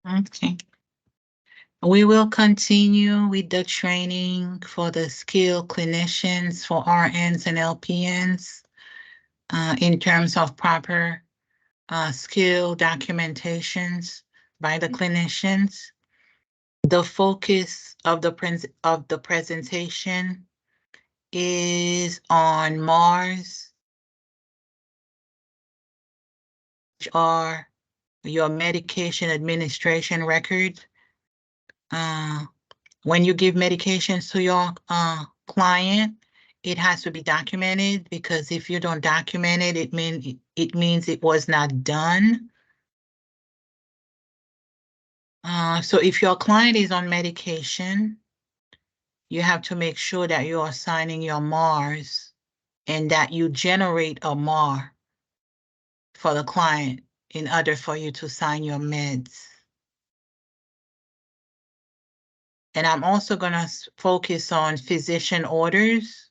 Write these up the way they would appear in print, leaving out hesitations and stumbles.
Okay. We will continue with the training for the skilled clinicians for RNs and LPNs in terms of proper skill documentations by the clinicians. The focus of the presentation is on MARS, which are your medication administration records. When you give medications to your client, it has to be documented, because if you don't document it, it means it was not done. So if your client is on medication, you have to make sure that you are signing your MARs and that you generate a MAR for the client in order for you to sign your meds. And I'm also going to focus on physician orders.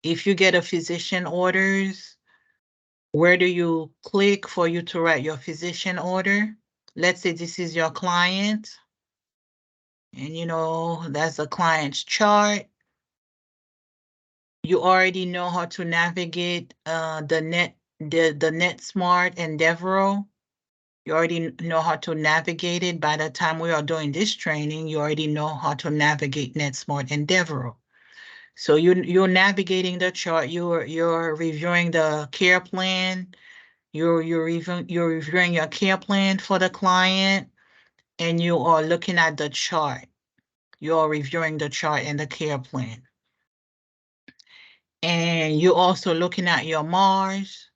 If you get a physician orders, where do you click for you to write your physician order? Let's say this is your client, and you know that's the client's chart. You already know how to navigate the NETSMART and Devereaux. You already know how to navigate it. By the time we are doing this training, you already know how to navigate NetSmart and Devereaux. So you're navigating the chart. You're reviewing the care plan. You're reviewing your care plan for the client, and you are looking at the chart. You're reviewing the chart and the care plan. And you're also looking at your MARS.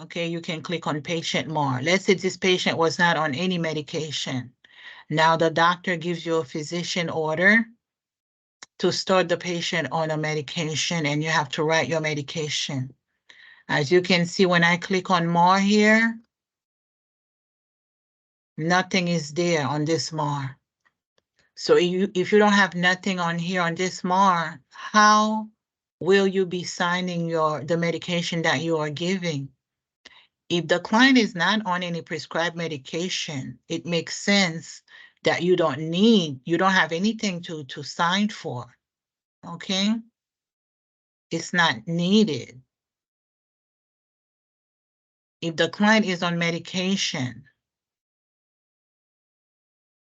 Okay, you can click on patient MAR. Let's say this patient was not on any medication. Now the doctor gives you a physician order to start the patient on a medication, and you have to write your medication. As you can see, when I click on MAR here, nothing is there on this MAR. So if you don't have nothing on here on this MAR, how will you be signing the medication that you are giving? If the client is not on any prescribed medication, it makes sense that you don't have anything to sign for, okay? It's not needed. If the client is on medication,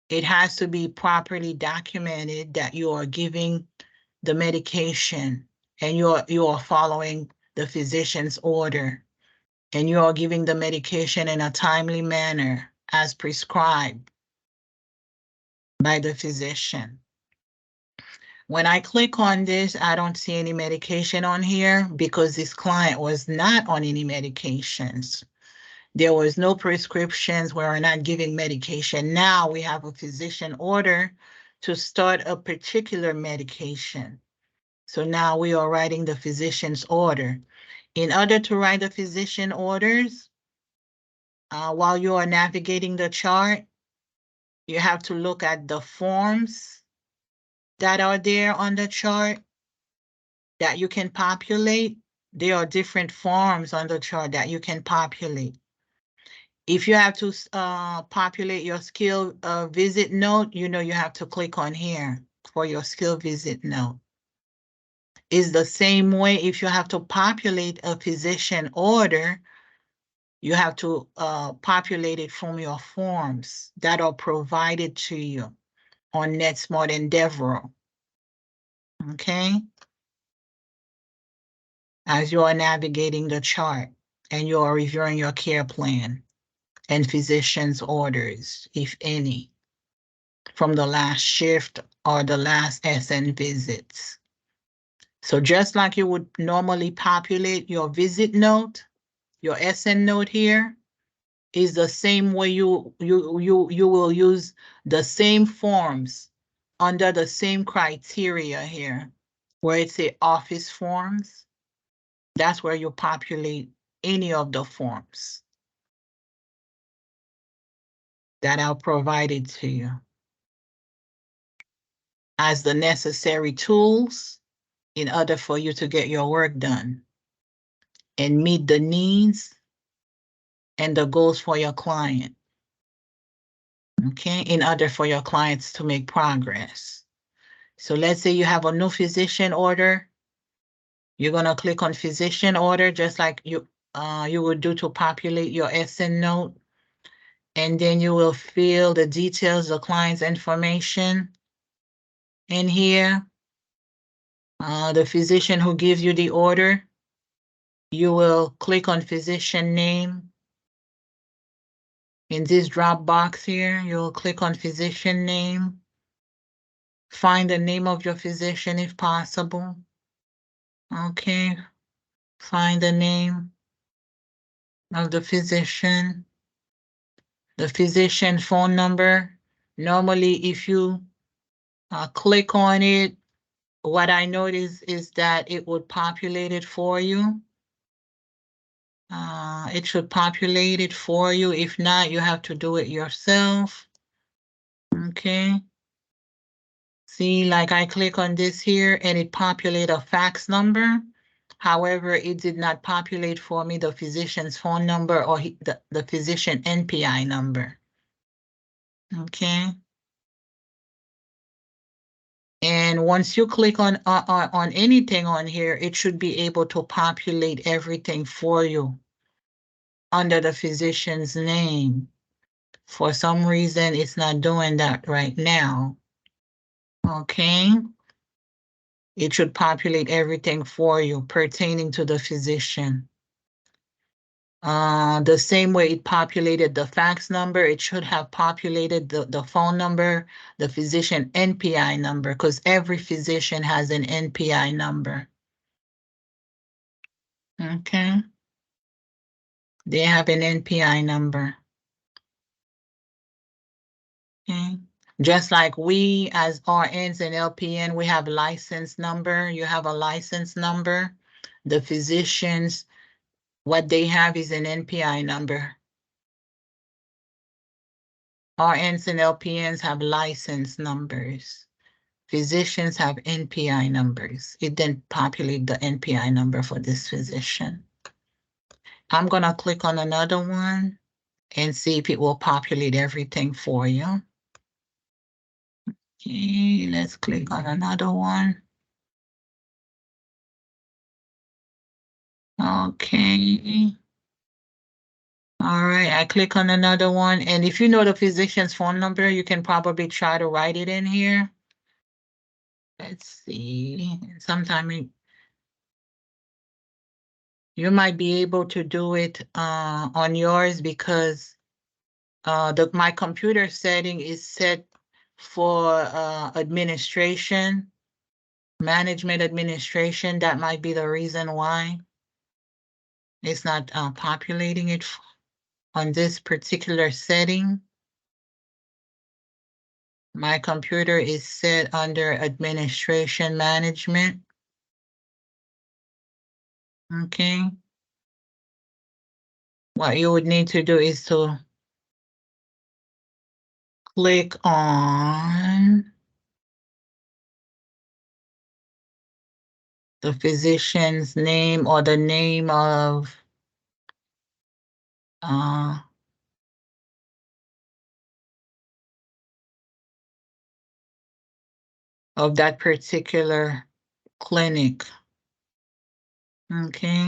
it has to be properly documented that you are giving the medication and you are following the physician's order, and you are giving the medication in a timely manner as prescribed by the physician. When I click on this, I don't see any medication on here because this client was not on any medications. There was no prescriptions. We are not giving medication. Now we have a physician order to start a particular medication. So now we are writing the physician's order. In order to write the physician orders, while you are navigating the chart, you have to look at the forms that are there on the chart that you can populate. There are different forms on the chart that you can populate. If you have to populate your skill visit note, you know you have to click on here for your skill visit note. It's the same way if you have to populate a physician order, you have to populate it from your forms that are provided to you on NetSmart and Devereaux. Okay? As you are navigating the chart and you are reviewing your care plan and physician's orders, if any, from the last shift or the last SN visits. So just like you would normally populate your visit note, your SN note here is the same way you will use the same forms under the same criteria here, where it says office forms. That's where you populate any of the forms that are provided to you as the necessary tools in order for you to get your work done and meet the needs and the goals for your client. okay, in order for your clients to make progress. So let's say you have a new physician order. You're gonna click on physician order just like you would do to populate your SN note. And then you will fill the details, the client's information in here. The physician who gives you the order, you will click on physician name. In this drop box here, you'll click on physician name. Find the name of your physician if possible. Okay, find the name of the physician phone number. Normally, if you click on it, what I noticed is that it would populate it for you. It should populate it for you. If not, you have to do it yourself. Okay. See, like I click on this here and it populate a fax number. However, it did not populate for me the physician's phone number or the physician NPI number. Okay. And once you click on anything on here, it should be able to populate everything for you under the physician's name. For some reason, it's not doing that right now. Okay. It should populate everything for you pertaining to the physician. The same way it populated the fax number, it should have populated the phone number, the physician NPI number, because every physician has an NPI number. Okay. They have an NPI number. Okay. Just like we as RNs and LPN, we have license number. You have a license number. The physicians, what they have is an NPI number. RNs and LPNs have license numbers. Physicians have NPI numbers. It didn't populate the NPI number for this physician. I'm gonna click on another one and see if it will populate everything for you. Okay, let's click on another one. Okay. All right, I click on another one. And if you know the physician's phone number, you can probably try to write it in here. Let's see. Sometime you might be able to do it on yours because my computer setting is set for administration, management administration. That might be the reason why it's not populating it on this particular setting. My computer is set under administration management. Okay. What you would need to do is to click on the physician's name or the name of that particular clinic. Okay.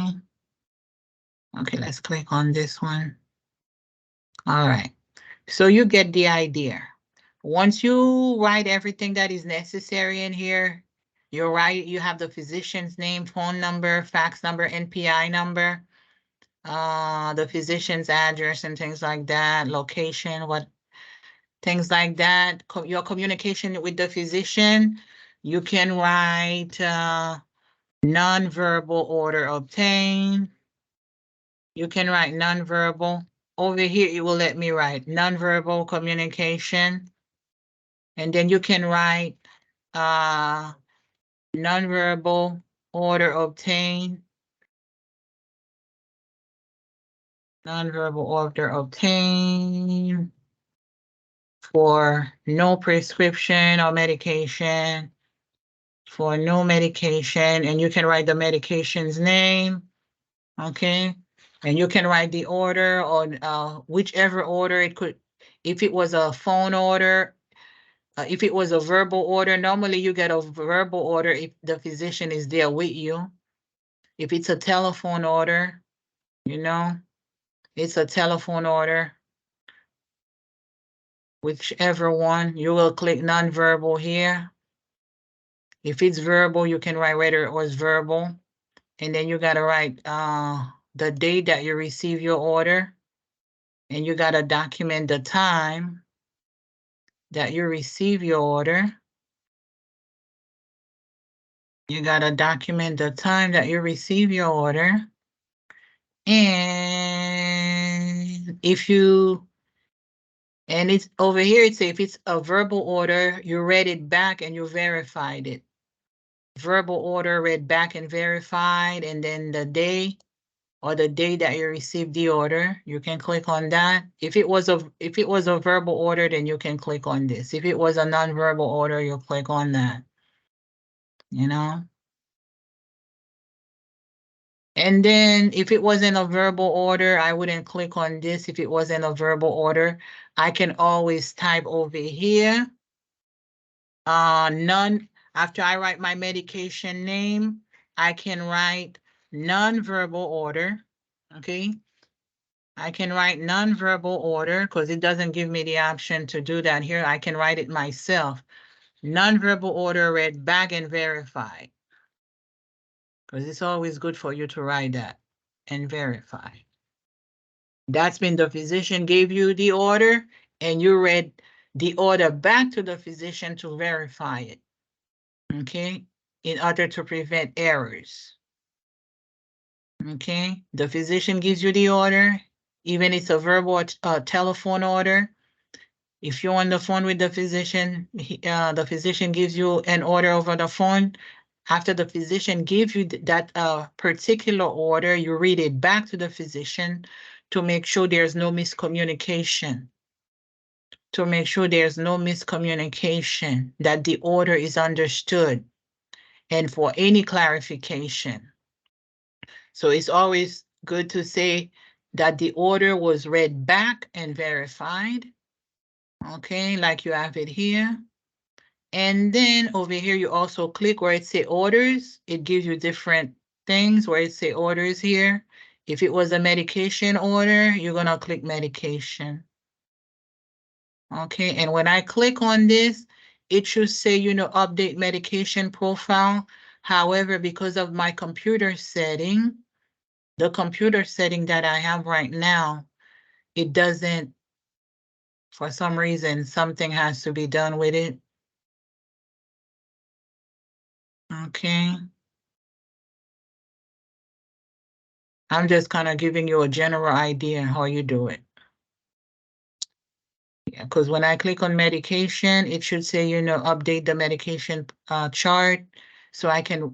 Okay, let's click on this one. All right. So you get the idea. Once you write everything that is necessary in here, you have the physician's name, phone number, fax number, NPI number, the physician's address and things like that, location, things like that. Your communication with the physician, you can write nonverbal order obtained. You can write nonverbal. Over here, it will let me write nonverbal communication. And then you can write nonverbal order obtained. Nonverbal order obtained for no prescription or medication, for no medication, and you can write the medication's name, okay? And you can write the order or whichever order if it was a phone order, if it was a verbal order, normally you get a verbal order if the physician is there with you. If it's a telephone order, you know, it's a telephone order. Whichever one, you will click nonverbal here. If it's verbal, you can write whether it was verbal. And then you gotta write the date that you receive your order. And you gotta document the time that you receive your order. You gotta document the time that you receive your order. And if you, and it's over here, it says if it's a verbal order, you read it back and you verified it. Verbal order read back and verified, and then the day or the day that you received the order, you can click on that. If it was a verbal order, then you can click on this. If it was a non-verbal order, you'll click on that. You know? And then if it wasn't a verbal order, I wouldn't click on this. If it wasn't a verbal order, I can always type over here. None, after I write my medication name, I can write non-verbal order, okay? I can write non-verbal order because it doesn't give me the option to do that here. I can write it myself. Non-verbal order read back and verified, because it's always good for you to write that and verify. That's when the physician gave you the order and you read the order back to the physician to verify it, okay, in order to prevent errors. Okay, the physician gives you the order, even if it's a verbal or telephone order. If you're on the phone with the physician gives you an order over the phone. After the physician gives you that particular order, you read it back to the physician to make sure there's no miscommunication. To make sure there's no miscommunication, that the order is understood, and for any clarification. So it's always good to say that the order was read back and verified. Okay, like you have it here. And then over here, you also click where it say orders. It gives you different things where it say orders here. If it was a medication order, you're gonna click medication. Okay, and when I click on this, it should say, update medication profile. However, because of my computer setting, the computer setting that I have right now, it doesn't, for some reason, something has to be done with it. Okay. I'm just kind of giving you a general idea how you do it. Yeah, because when I click on medication, it should say, update the medication chart. So I can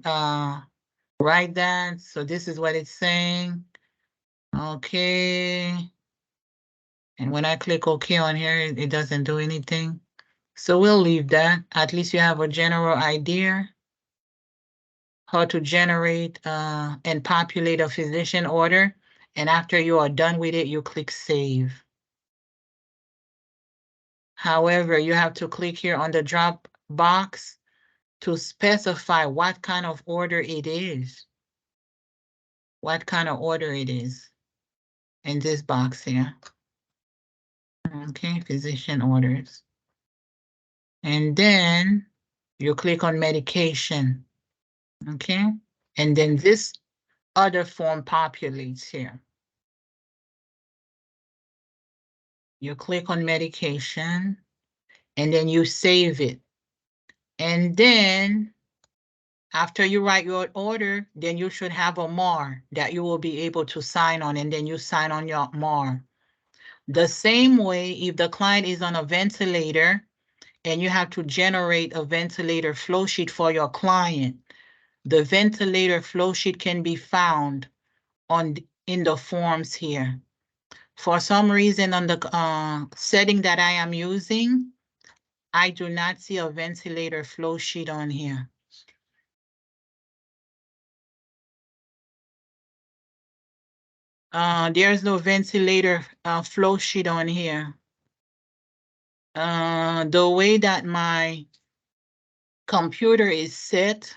write that. So this is what it's saying. Okay. And when I click OK on here, it doesn't do anything. So we'll leave that. At least you have a general idea how to generate and populate a physician order. And after you are done with it, you click Save. However, you have to click here on the drop box to specify what kind of order it is. What kind of order it is in this box here. Okay, physician orders. And then you click on medication. Okay, and then this other form populates here. You click on medication and then you save it. And then after you write your order, then you should have a MAR that you will be able to sign on, and then you sign on your MAR. The same way, if the client is on a ventilator and you have to generate a ventilator flow sheet for your client, the ventilator flow sheet can be found in the forms here. For some reason on the setting that I am using, I do not see a ventilator flow sheet on here. There's no ventilator flow sheet on here. The way that my computer is set,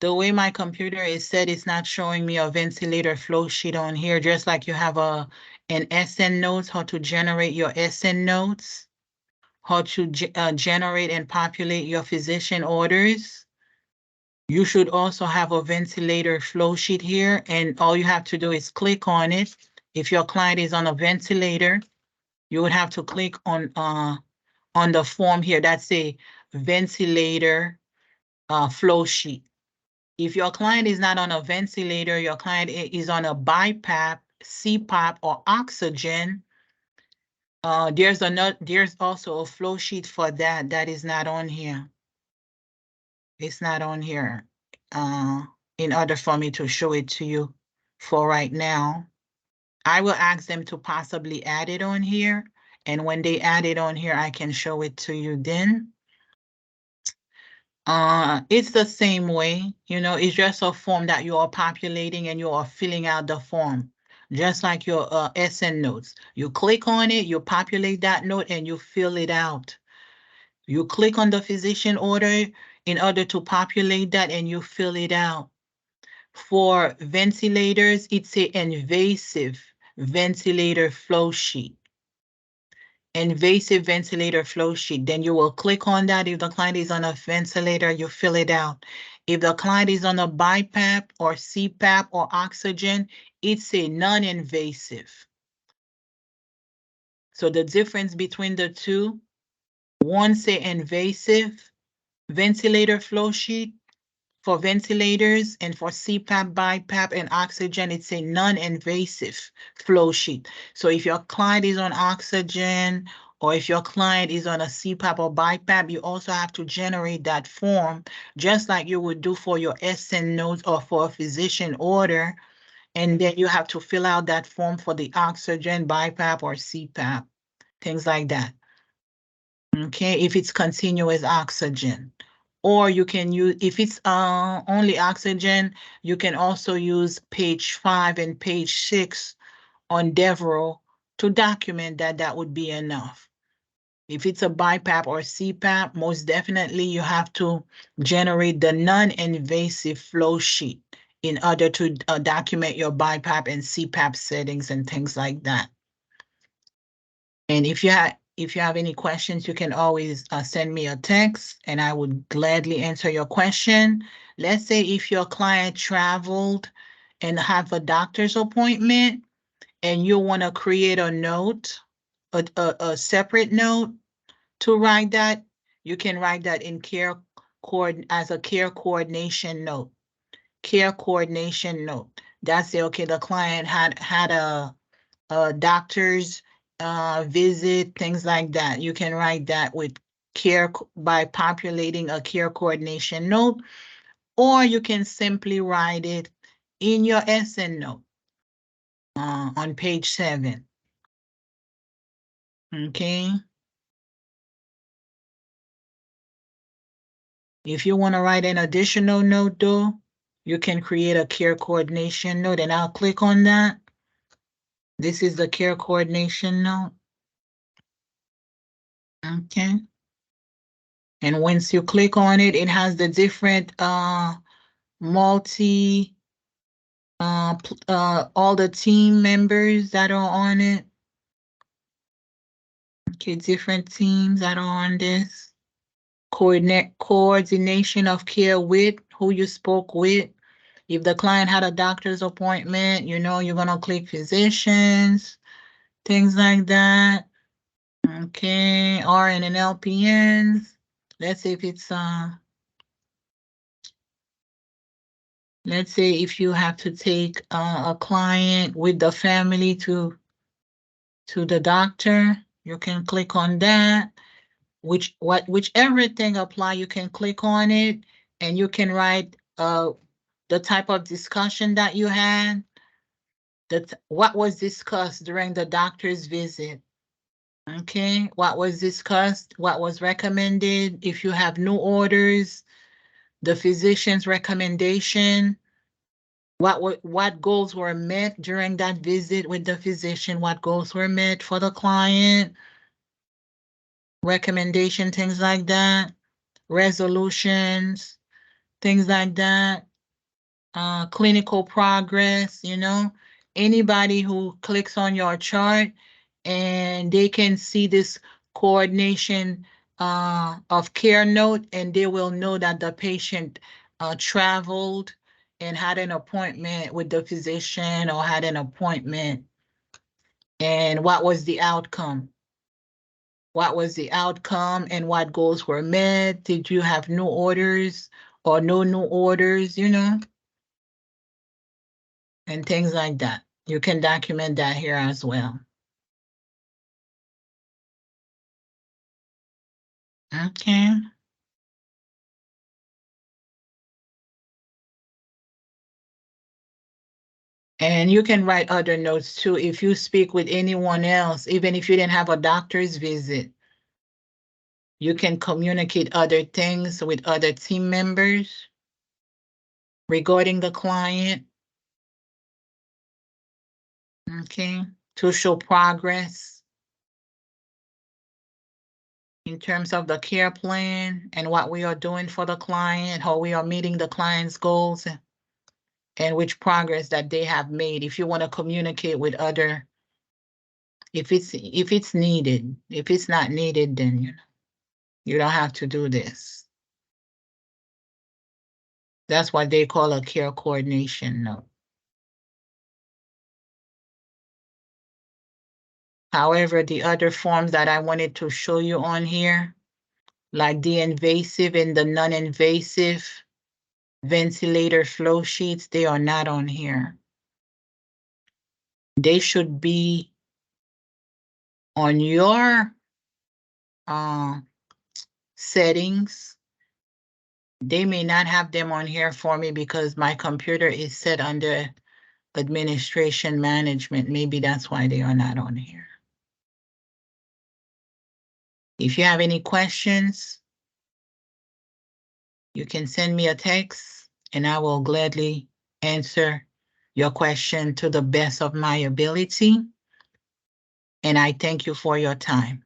it's not showing me a ventilator flow sheet on here, just like you have an SN notes, how to generate your SN notes, how to generate and populate your physician orders. You should also have a ventilator flow sheet here, and all you have to do is click on it. If your client is on a ventilator, you would have to click on the form here. That's a ventilator flow sheet. If your client is not on a ventilator, your client is on a BiPAP, CPAP, or oxygen, there's also a flow sheet for that. That is not on here. It's not on here. In order for me to show it to you for right now, I will ask them to possibly add it on here. And when they add it on here, I can show it to you then. It's the same way, it's just a form that you are populating and you are filling out the form, just like your SN notes. You click on it, you populate that note, and you fill it out. You click on the physician order in order to populate that, and you fill it out. For ventilators, it's an invasive ventilator flow sheet. Invasive ventilator flow sheet. Then you will click on that. If the client is on a ventilator, you fill it out. If the client is on a BiPAP or CPAP or oxygen, it's a non-invasive. So the difference between the two, one say invasive ventilator flow sheet for ventilators, and for CPAP, BiPAP, and oxygen, it's a non-invasive flow sheet. So if your client is on oxygen, or if your client is on a CPAP or BiPAP, you also have to generate that form, just like you would do for your SN notes or for a physician order. And then you have to fill out that form for the oxygen, BiPAP, or CPAP, things like that. Okay, if it's continuous oxygen. Or you can use, if it's only oxygen, you can also use page 5 and page 6 on Devereaux to document that that would be enough. If it's a BiPAP or CPAP, most definitely you have to generate the non-invasive flow sheet in order to document your BiPAP and CPAP settings and things like that. And if you have any questions, you can always send me a text and I would gladly answer your question. Let's say if your client traveled and have a doctor's appointment and you want to create a note, a separate note to write that, you can write that in as a care coordination note. Care coordination note. That's it. Okay, the client had a doctor's visit, things like that. You can write that with care by populating a care coordination note, or you can simply write it in your SN note on page 7. Okay. If you want to write an additional note though, you can create a care coordination note, and I'll click on that. This is the care coordination note. Okay. And once you click on it, it has the different multi, all the team members that are on it. Okay, different teams that are on this. Coordination of care with who you spoke with. If the client had a doctor's appointment, you're gonna click physicians, things like that. Okay, RN and LPNs. Let's say if it's let's say if you have to take a client with the family to the doctor, you can click on that. Whichever thing apply, you can click on it, and you can write the type of discussion that you had, what was discussed during the doctor's visit. Okay, what was discussed, what was recommended, if you have new orders, the physician's recommendation, what goals were met during that visit with the physician, what goals were met for the client. recommendation, things like that, resolutions, things like that, clinical progress, anybody who clicks on your chart and they can see this coordination of care note, and they will know that the patient traveled and had an appointment with the physician or had an appointment, and what was the outcome. What was the outcome and what goals were met? Did you have new orders or no new orders, and things like that. You can document that here as well. Okay. And you can write other notes too. If you speak with anyone else, even if you didn't have a doctor's visit, you can communicate other things with other team members regarding the client. Okay. To show progress in terms of the care plan and what we are doing for the client, how we are meeting the client's goals, and which progress that they have made. If you want to communicate with other, if it's needed. If it's not needed, then you don't have to do this. That's what they call a care coordination note. However, the other forms that I wanted to show you on here, like the invasive and the non-invasive ventilator flow sheets, they are not on here. They should be on your settings. They may not have them on here for me because my computer is set under administration management. Maybe that's why they are not on here. If you have any questions, you can send me a text and I will gladly answer your question to the best of my ability. And I thank you for your time.